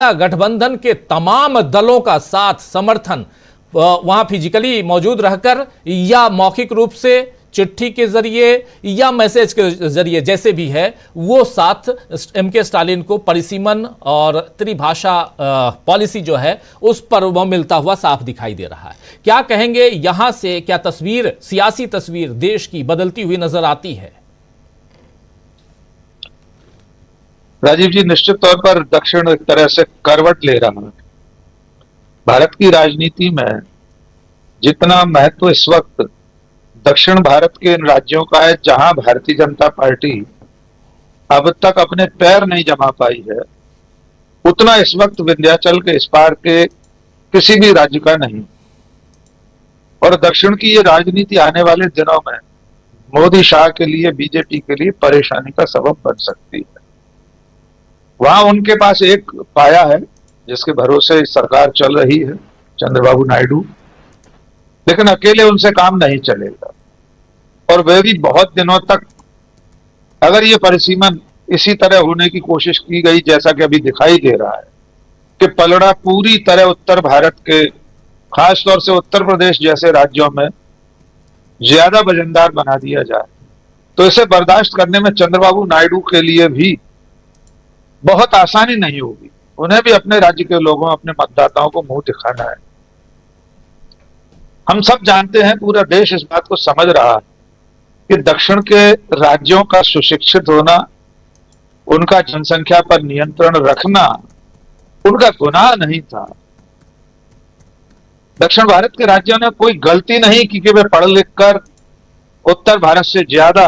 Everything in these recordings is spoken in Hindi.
गठबंधन के तमाम दलों का साथ समर्थन वहां फिजिकली मौजूद रहकर या मौखिक रूप से चिट्ठी के जरिए या मैसेज के जरिए जैसे भी है वो साथ एमके स्टालिन को परिसीमन और त्रिभाषा पॉलिसी जो है उस पर वो मिलता हुआ साफ दिखाई दे रहा है। क्या कहेंगे, यहां से क्या तस्वीर, सियासी तस्वीर देश की बदलती हुई नजर आती है? राजीव जी, निश्चित तौर पर दक्षिण एक तरह से करवट ले रहा है। भारत की राजनीति में जितना महत्व इस वक्त दक्षिण भारत के इन राज्यों का है जहां भारतीय जनता पार्टी अब तक अपने पैर नहीं जमा पाई है, उतना इस वक्त विंध्याचल के इस पार के किसी भी राज्य का नहीं। और दक्षिण की ये राजनीति आने वाले दिनों में मोदी शाह के लिए, बीजेपी के लिए परेशानी का सबब बन सकती है। वहां उनके पास एक पाया है जिसके भरोसे सरकार चल रही है, चंद्रबाबू नायडू, लेकिन अकेले उनसे काम नहीं चलेगा। और वे भी बहुत दिनों तक अगर ये परिसीमन इसी तरह होने की कोशिश की गई जैसा कि अभी दिखाई दे रहा है कि पलड़ा पूरी तरह उत्तर भारत के, खासतौर से उत्तर प्रदेश जैसे राज्यों में ज्यादा वजनदार बना दिया जाए, तो इसे बर्दाश्त करने में चंद्रबाबू नायडू के लिए भी बहुत आसानी नहीं होगी। उन्हें भी अपने राज्य के लोगों, अपने मतदाताओं को मुंह दिखाना है। हम सब जानते हैं, पूरा देश इस बात को समझ रहा है कि दक्षिण के राज्यों का सुशिक्षित होना, उनका जनसंख्या पर नियंत्रण रखना उनका गुनाह नहीं था। दक्षिण भारत के राज्यों ने कोई गलती नहीं की कि वे पढ़ लिख कर उत्तर भारत से ज्यादा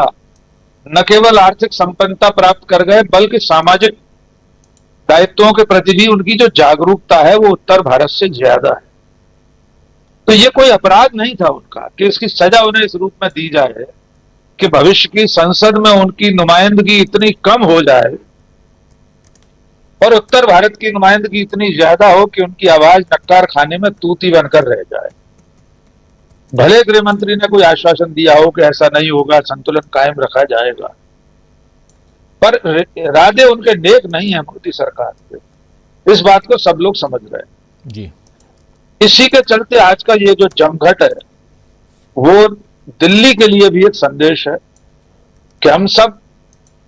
न केवल आर्थिक संपन्नता प्राप्त कर गए, बल्कि सामाजिक दायित्वों के प्रति भी उनकी जो जागरूकता है वो उत्तर भारत से ज्यादा है। तो ये कोई अपराध नहीं था उनका कि इसकी सजा उन्हें इस रूप में दी जाए कि भविष्य की संसद में उनकी नुमाइंदगी इतनी कम हो जाए और उत्तर भारत की नुमाइंदगी इतनी ज्यादा हो कि उनकी आवाज नक्कार खाने में तूती बनकर रह जाए। भले गृह मंत्री ने कोई आश्वासन दिया हो कि ऐसा नहीं होगा, संतुलन कायम रखा जाएगा, पर इरादे उनके नेक नहीं है मोदी सरकार के। इस बात को सब लोग समझ रहे हैं जी। इसी के चलते आज का ये जो जमघट है वो दिल्ली के लिए भी एक संदेश है कि हम सब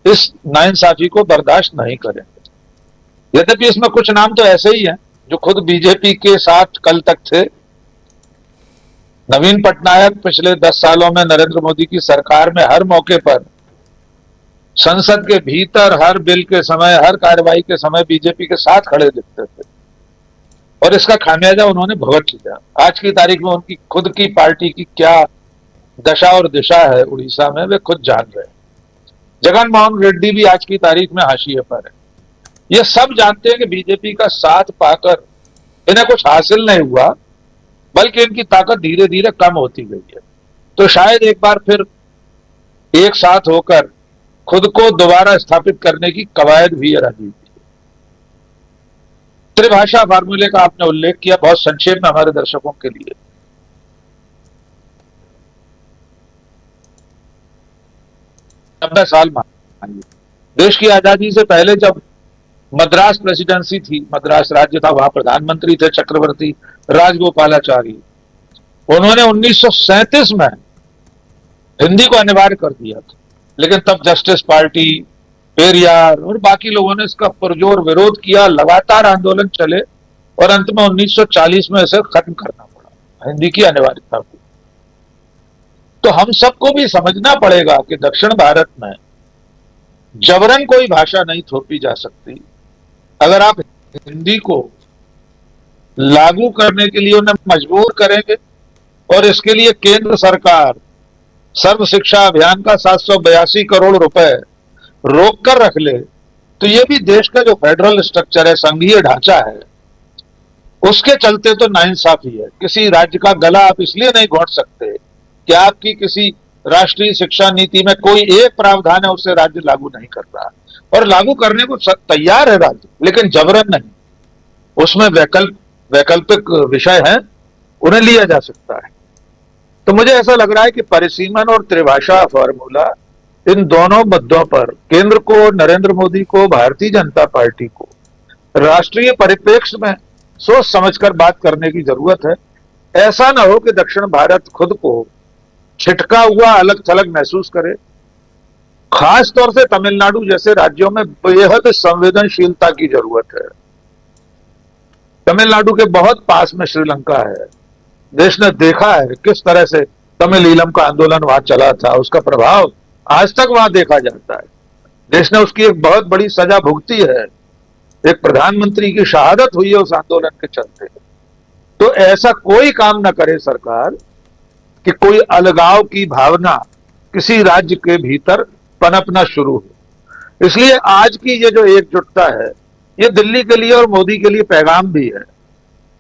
इस नाइंसाफी को बर्दाश्त नहीं करेंगे। यद्यपि इसमें कुछ नाम तो ऐसे ही हैं जो खुद बीजेपी के साथ कल तक थे। नवीन पटनायक पिछले 10 सालों में नरेंद्र मोदी की सरकार में हर मौके पर संसद के भीतर हर बिल के समय, हर कार्रवाई के समय बीजेपी के साथ खड़े दिखते थे और इसका खामियाजा उन्होंने भुगत लिया। आज की तारीख में उनकी खुद की पार्टी की क्या दशा और दिशा है उड़ीसा में, वे खुद जान रहे हैं। जगनमोहन रेड्डी भी आज की तारीख में हाशिए पर है। ये सब जानते हैं कि बीजेपी का साथ पाकर इन्हें कुछ हासिल नहीं हुआ, बल्कि इनकी ताकत धीरे धीरे कम होती गई है। तो शायद एक बार फिर एक साथ होकर खुद को दोबारा स्थापित करने की कवायद भी है राजनीति। त्रिभाषा फार्मूले का आपने उल्लेख किया, बहुत संक्षेप में हमारे दर्शकों के लिए। 90 साल मानिए, देश की आजादी से पहले जब मद्रास प्रेसिडेंसी थी, मद्रास राज्य था, वहां प्रधानमंत्री थे चक्रवर्ती राजगोपालाचारी। उन्होंने 1937 में हिंदी को अनिवार्य कर दिया था, लेकिन तब जस्टिस पार्टी, पेरियार और बाकी लोगों ने इसका पुरजोर विरोध किया। लगातार आंदोलन चले और अंत में 1940 में इसे खत्म करना पड़ा, हिंदी की अनिवार्यता को। तो हम सबको भी समझना पड़ेगा कि दक्षिण भारत में जबरन कोई भाषा नहीं थोपी जा सकती। अगर आप हिंदी को लागू करने के लिए उन्हें मजबूर करेंगे और इसके लिए केंद्र सरकार सर्व शिक्षा अभियान का 782 करोड़ रुपए रोक कर रख ले, तो ये भी देश का जो फेडरल स्ट्रक्चर है, संघीय ढांचा है, उसके चलते तो नाइंसाफी है। किसी राज्य का गला आप इसलिए नहीं घोंट सकते कि आपकी किसी राष्ट्रीय शिक्षा नीति में कोई एक प्रावधान है उसे राज्य लागू नहीं कर रहा, और लागू करने को तैयार है राज्य, लेकिन जबरन नहीं। उसमें वैकल्पिक विषय है, उन्हें लिया जा सकता है। तो मुझे ऐसा लग रहा है कि परिसीमन और त्रिभाषा फॉर्मूला, इन दोनों मुद्दों पर केंद्र को, नरेंद्र मोदी को, भारतीय जनता पार्टी को राष्ट्रीय परिप्रेक्ष्य में सोच समझकर बात करने की जरूरत है। ऐसा ना हो कि दक्षिण भारत खुद को छिटका हुआ अलग थलग महसूस करे। खास तौर से तमिलनाडु जैसे राज्यों में बेहद संवेदनशीलता की जरूरत है। तमिलनाडु के बहुत पास में श्रीलंका है। देश ने देखा है किस तरह से तमिलीलम का आंदोलन वहां चला था, उसका प्रभाव आज तक वहां देखा जाता है। देश ने उसकी एक बहुत बड़ी सजा भुगती है। एक प्रधानमंत्री की शहादत हुई है उस आंदोलन के चलते। तो ऐसा कोई काम ना करे सरकार कि कोई अलगाव की भावना किसी राज्य के भीतर पनपना शुरू हो। इसलिए आज की ये जो एकजुटता है, ये दिल्ली के लिए और मोदी के लिए पैगाम भी है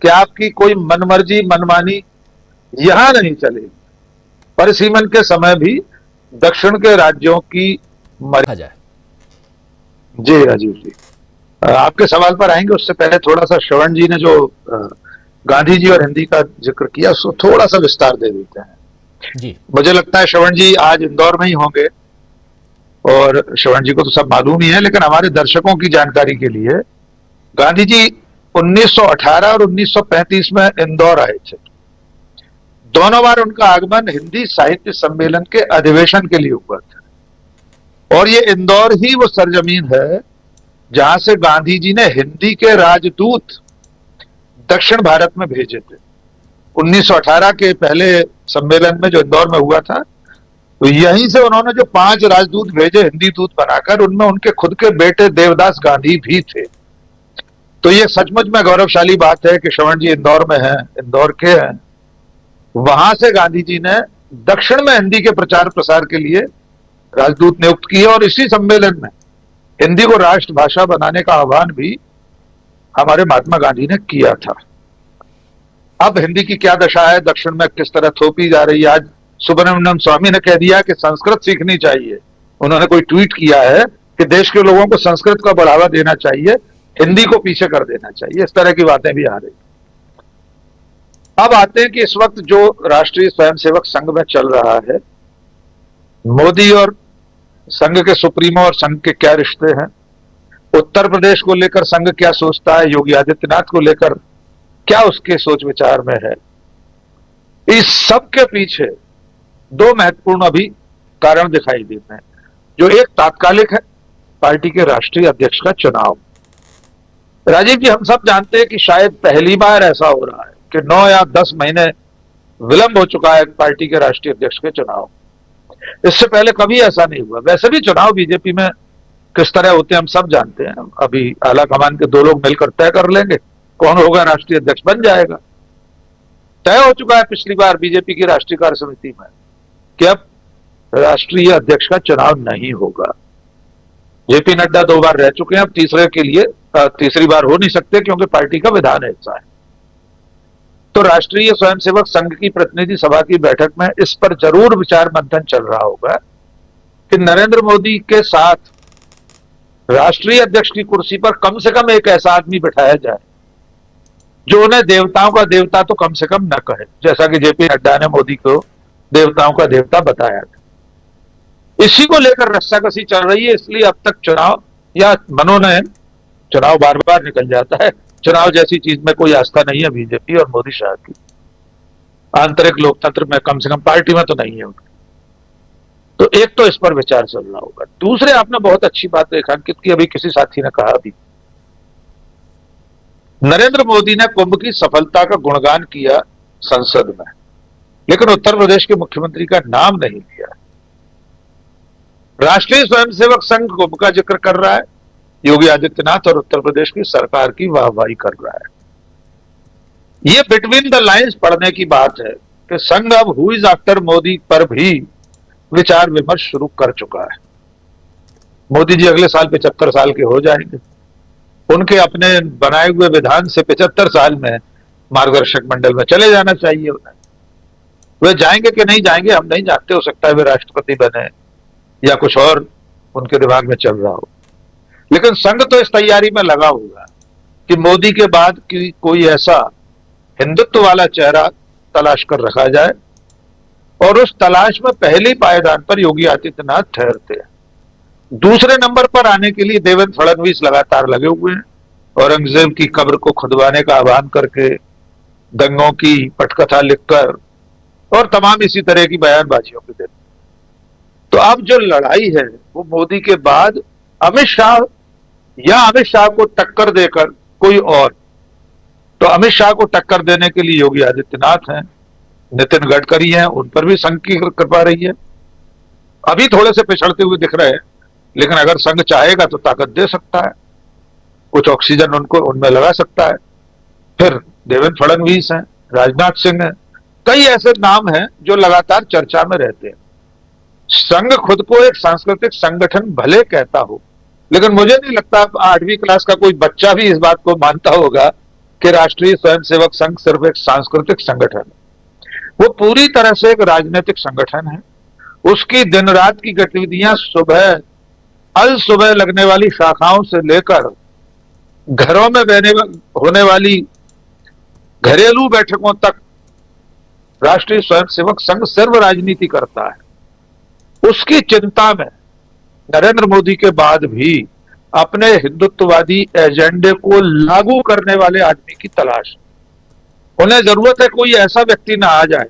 कि आपकी कोई मनमर्जी मनमानी यहां नहीं चलेगी। परिसीमन के समय भी दक्षिण के राज्यों की देखा जाए। जी राजीव जी, आपके सवाल पर आएंगे उससे पहले थोड़ा सा श्रवण जी ने जो गांधी जी और हिंदी का जिक्र किया उसको थोड़ा सा विस्तार दे देते हैं जी। मुझे लगता है श्रवण जी आज इंदौर में ही होंगे और श्रवण जी को तो सब मालूम ही है, लेकिन हमारे दर्शकों की जानकारी के लिए गांधी जी 1918 और 1935 में इंदौर आए थे। दोनों बार उनका आगमन हिंदी साहित्य सम्मेलन के अधिवेशन के लिए हुआ था और ये इंदौर ही वो सरजमीन है जहां से गांधी जी ने हिंदी के राजदूत दक्षिण भारत में भेजे थे। 1918 के पहले सम्मेलन में जो इंदौर में हुआ था, तो यहीं से उन्होंने जो 5 राजदूत भेजे हिंदी दूत बनाकर, उनमें उनके खुद के बेटे देवदास गांधी भी थे। तो ये सचमुच में गौरवशाली बात है कि श्रवण जी इंदौर में हैं, इंदौर के हैं। वहां से गांधी जी ने दक्षिण में हिंदी के प्रचार प्रसार के लिए राजदूत नियुक्त किए और इसी सम्मेलन में हिंदी को राष्ट्रभाषा बनाने का आह्वान भी हमारे महात्मा गांधी ने किया था। अब हिंदी की क्या दशा है, दक्षिण में किस तरह थोपी जा रही है। आज सुब्रमण्यम स्वामी ने कह दिया कि संस्कृत सीखनी चाहिए। उन्होंने कोई ट्वीट किया है कि देश के लोगों को संस्कृत का बढ़ावा देना चाहिए, हिंदी को पीछे कर देना चाहिए। इस तरह की बातें भी आ रही। अब आते हैं कि इस वक्त जो राष्ट्रीय स्वयंसेवक संघ में चल रहा है, मोदी और संघ के सुप्रीमो और संघ के क्या रिश्ते हैं, उत्तर प्रदेश को लेकर संघ क्या सोचता है, योगी आदित्यनाथ को लेकर क्या उसके सोच विचार में है, इस सब के पीछे 2 महत्वपूर्ण अभी कारण दिखाई देते हैं। जो एक तात्कालिक है, पार्टी के राष्ट्रीय अध्यक्ष का चुनाव। राजीव जी, हम सब जानते हैं कि शायद पहली बार ऐसा हो रहा है कि 9 या 10 महीने विलंब हो चुका है पार्टी के राष्ट्रीय अध्यक्ष के चुनाव। इससे पहले कभी ऐसा नहीं हुआ। वैसे भी चुनाव बीजेपी में किस तरह होते हैं हम सब जानते हैं। अभी आला कमान के 2 लोग मिलकर तय कर लेंगे कौन होगा राष्ट्रीय अध्यक्ष, बन जाएगा। तय हो चुका है पिछली बार बीजेपी की राष्ट्रीय कार्य समिति में कि अब राष्ट्रीय अध्यक्ष का चुनाव नहीं होगा। जेपी नड्डा 2 बार रह चुके हैं, अब तीसरी बार हो नहीं सकते क्योंकि पार्टी का विधान ऐसा है। तो राष्ट्रीय स्वयंसेवक संघ की प्रतिनिधि सभा की बैठक में इस पर जरूर विचार मंथन चल रहा होगा कि नरेंद्र मोदी के साथ राष्ट्रीय अध्यक्ष की कुर्सी पर कम से कम एक ऐसा आदमी बिठाया जाए जो उन्हें देवताओं का देवता तो कम से कम न कहे, जैसा कि जेपी नड्डा ने मोदी को देवताओं का देवता बताया था। इसी को लेकर रस्साकसी चल रही है। इसलिए अब तक चुनाव या मनोनयन, चुनाव बार बार निकल जाता है, चुनाव जैसी चीज में कोई आस्था नहीं है बीजेपी और मोदी शाह की। आंतरिक लोकतंत्र में कम से कम पार्टी में तो नहीं है उनकी। तो एक तो इस पर विचार चल रहा होगा। दूसरे, आपने बहुत अच्छी बात रेखांकित की, अभी किसी साथी ने कहा भी, नरेंद्र मोदी ने कुंभ की सफलता का गुणगान किया संसद में, लेकिन उत्तर प्रदेश के मुख्यमंत्री का नाम नहीं लिया। राष्ट्रीय स्वयंसेवक संघ कुंभ का जिक्र कर रहा है, योगी आदित्यनाथ और उत्तर प्रदेश की सरकार की वाहवाही कर रहा है। ये बिटवीन द लाइंस पढ़ने की बात है कि संघ अब हु इज आफ्टर मोदी पर भी विचार विमर्श शुरू कर चुका है। मोदी जी अगले साल 75 साल के हो जाएंगे। उनके अपने बनाए हुए विधान से 75 साल में मार्गदर्शक मंडल में चले जाना चाहिए उन्हें। वे जाएंगे कि नहीं जाएंगे हम नहीं जानते, हो सकता है वे राष्ट्रपति बने या कुछ और उनके दिमाग में चल रहा हो। लेकिन संघ तो इस तैयारी में लगा हुआ कि मोदी के बाद की कोई ऐसा हिंदुत्व वाला चेहरा तलाश कर रखा जाए, और उस तलाश में पहले पायदान पर योगी आदित्यनाथ ठहरते हैं। दूसरे नंबर पर आने के लिए देवेंद्र फडणवीस लगातार लगे हुए हैं। औरंगजेब की कब्र को खुदवाने का आह्वान करके, दंगों की पटकथा लिखकर और तमाम इसी तरह की बयानबाजियों के दिन। तो अब जो लड़ाई है वो मोदी के बाद अमित शाह या अमित शाह को टक्कर देकर कोई और, तो अमित शाह को टक्कर देने के लिए योगी आदित्यनाथ हैं, नितिन गडकरी हैं, उन पर भी संघ की कृपा रही है। अभी थोड़े से पिछड़ते हुए दिख रहे हैं, लेकिन अगर संघ चाहेगा तो ताकत दे सकता है, कुछ ऑक्सीजन उनको उनमें लगा सकता है। फिर देवेंद्र फडणवीस हैं, राजनाथ सिंह हैं, कई ऐसे नाम हैं जो लगातार चर्चा में रहते हैं। संघ खुद को एक सांस्कृतिक संगठन भले कहता हो, लेकिन मुझे नहीं लगता 8वीं क्लास का कोई बच्चा भी इस बात को मानता होगा कि राष्ट्रीय स्वयंसेवक संघ सिर्फ एक सांस्कृतिक संगठन है। वो पूरी तरह से एक राजनीतिक संगठन है। उसकी दिन रात की गतिविधियां अल सुबह लगने वाली शाखाओं से लेकर घरों में होने वाली घरेलू बैठकों तक राष्ट्रीय स्वयंसेवक संघ सिर्फ राजनीति करता है। उसकी चिंता में नरेंद्र मोदी के बाद भी अपने हिंदुत्ववादी एजेंडे को लागू करने वाले आदमी की तलाश। उन्हें जरूरत है कोई ऐसा व्यक्ति ना आ जाए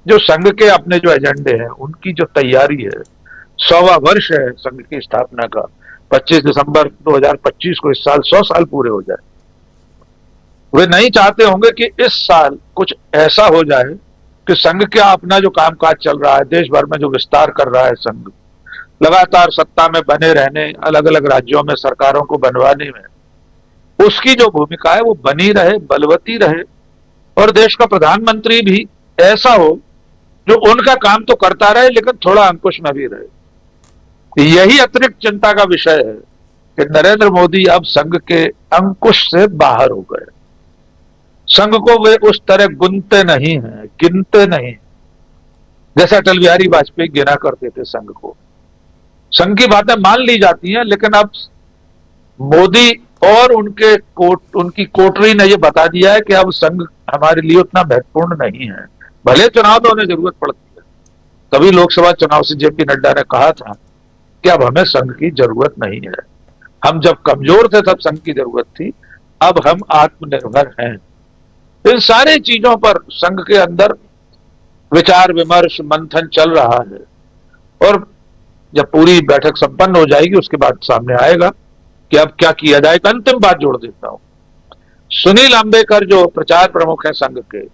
जो संघ के अपने जो एजेंडे हैं, उनकी जो तैयारी है, 100वां वर्ष है संघ की स्थापना का, 25 दिसंबर 2025 को इस साल 100 साल पूरे हो जाए। वे नहीं चाहते होंगे कि इस साल कुछ ऐसा हो जाए कि संघ का अपना जो कामकाज चल रहा है, देश भर में जो विस्तार कर रहा है संघ, लगातार सत्ता में बने रहने, अलग अलग राज्यों में सरकारों को बनवाने में उसकी जो भूमिका है वो बनी रहे, बलवती रहे, और देश का प्रधानमंत्री भी ऐसा हो जो उनका काम तो करता रहे लेकिन थोड़ा अंकुश में भी रहे। यही अतिरिक्त चिंता का विषय है कि नरेंद्र मोदी अब संघ के अंकुश से बाहर हो गए। संघ को वे उस तरह गिनते नहीं जैसे अटल बिहारी वाजपेयी गिना करते थे संघ को। संघ की बातें मान ली जाती हैं, लेकिन अब मोदी और उनकी कोटरी ने यह बता दिया है कि अब संघ हमारे लिए उतना महत्वपूर्ण नहीं है। भले चुनाव में उन्हें जरूरत पड़ती है, तभी लोकसभा चुनाव से जेपी नड्डा ने कहा था कि अब हमें संघ की जरूरत नहीं है। हम जब कमजोर थे तब संघ की जरूरत थी, अब हम आत्मनिर्भर हैं। इन सारी चीजों पर संघ के अंदर विचार विमर्श मंथन चल रहा है, और जब पूरी बैठक संपन्न हो जाएगी उसके बाद सामने आएगा कि अब क्या किया जाए। एक अंतिम बात जोड़ देता हूं, सुनील अंबेकर जो प्रचार प्रमुख है संघ के,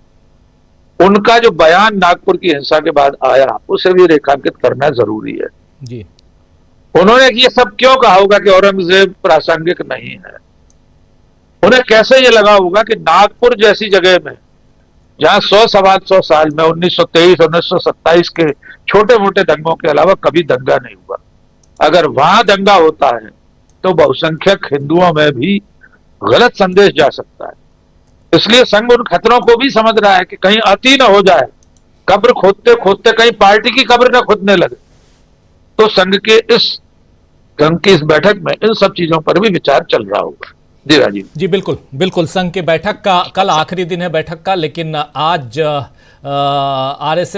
उनका जो बयान नागपुर की हिंसा के बाद आया उसे भी रेखांकित करना जरूरी है जी। उन्होंने ये सब क्यों कहा होगा कि औरंगजेब प्रासंगिक नहीं है? उन्हें कैसे ये लगा होगा कि नागपुर जैसी जगह में, जहां 100 साल में 1923 1927 के छोटे मोटे दंगों के अलावा कभी दंगा नहीं हुआ, अगर वहां दंगा होता है तो बहुसंख्यक हिंदुओं में भी गलत संदेश जा सकता है। इसलिए संघ उन खतरों को भी समझ रहा है कि कहीं अति न हो जाए, कब्र खोदते खोदते कहीं पार्टी की कब्र न खोदने लगे। तो संघ की इस बैठक में इन सब चीजों पर भी विचार चल रहा होगा। जी राजीव जी, बिल्कुल बिल्कुल। संघ की बैठक का कल आखिरी दिन है बैठक का, लेकिन आज आरएसएस